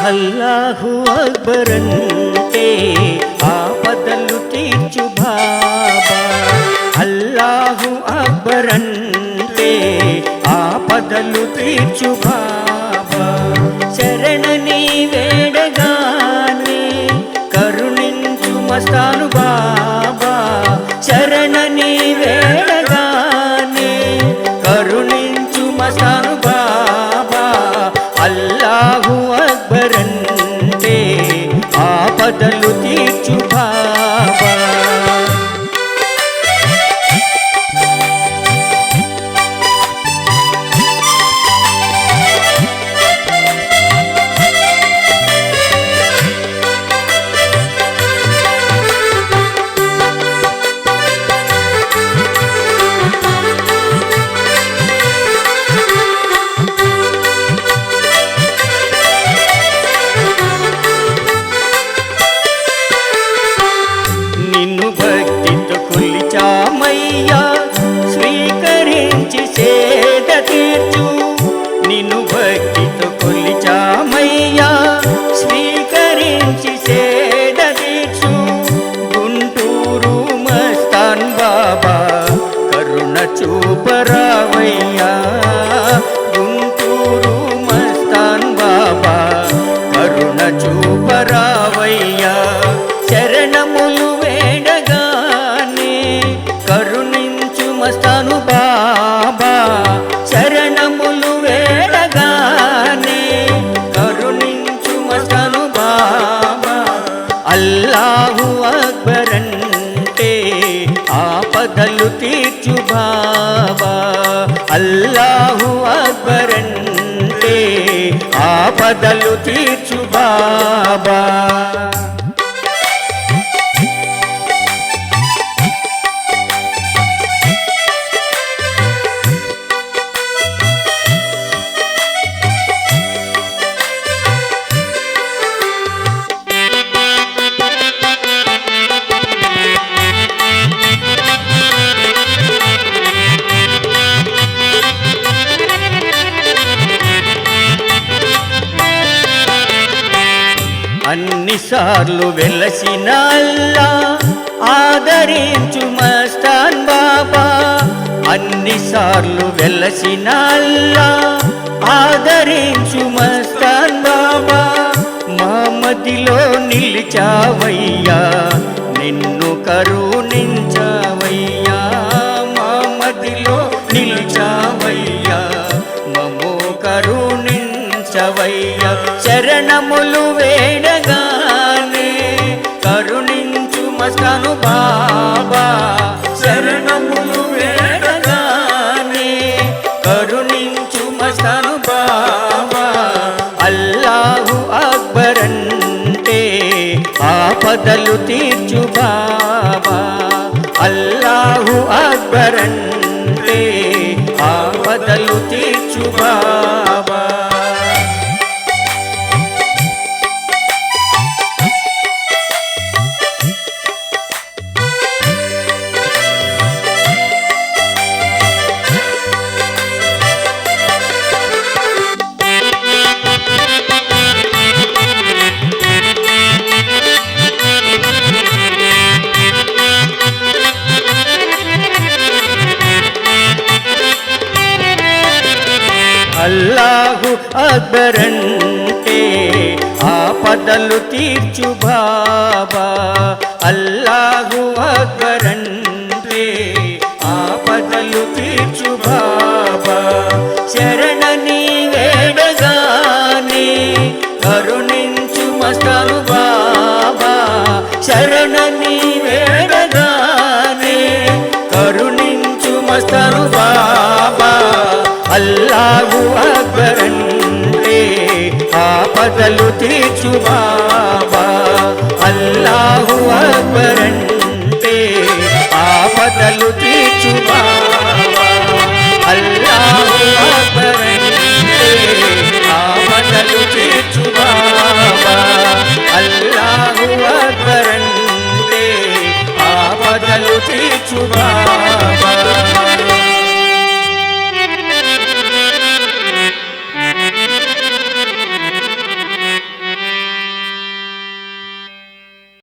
అల్లాహు అక్బర్ అంటే ఆపదలు తీర్చు బాబా. అల్లాహు అక్బర్ అంటే ఆపదలు తీర్చు బాబా. శరణని వేడగానే కరుణించు మస్తాను బాబా. శరణని వేడగానే కరుణించు మస్తాను బాబా. అల్లాహు అక్బర్ అంటే ఆపదలు తీర్చు బాబా. నిన్ను భక్తితో కొలిచామయ్యా స్వీకరించి సేద తీర్చు. నిన్ను భక్తితో కొలిచామయ్యా స్వీకరించి సేద తీర్చు. గుంటూరు మస్తాన్ బాబా కరుణ చూపరావయ్యా. గుంటూరు మస్తాన్ బాబా కరుణ చూపరావయ్యా. శరణములు వేడగానే కరుణించు మస్తాను బాబా. శరణములు వేడగానే కరుణించు మస్తాను బాబా. అల్లాహు అక్బర్ అంటే ఆపదలు తీర్చు బాబా. అల్లాహు అక్బర్ అంటే ఆపదలు తీర్చు బాబా. అన్నిసార్లు వెలసిన అల్లా ఆదరించు మస్తాన్ బాబా. అన్నిసార్లు వెలసిన అల్లా ఆదరించు మస్తాన్ బాబా. మా మదిలో నిలిచావయ్యా నిన్ను కరుణించావయ్యా. మా మదిలో నిలిచావయ్యా మమ్ము కరుణించవయ్యా. శరణములు వేడగానే కరుణించు మస్తాను బాబా. శరణములు వేడగానే కరుణించు మస్తాను బాబా. అల్లాహు అక్బర్ అంటే ఆపదలు తీర్చు బాబా. అల్లాహు అక్బర్ అంటే ఆపదలు తీర్చు బాబా. అల్లాహు అక్బర్ అంటే ఆపదలు తీర్చు బాబా. అల్లాహు అక్బర్ అంటే ఆపదలు తీర్చు బాబా. శరణని వేడగానే కరుణించు మస్తాను బాబా. శరణని వేడగానే కరుణించు మస్తాను బాబా. అల్లాహు అక్బర్ అంటే ఆపదలు తీర్చు బాబా. అల్లాహు అక్బర్.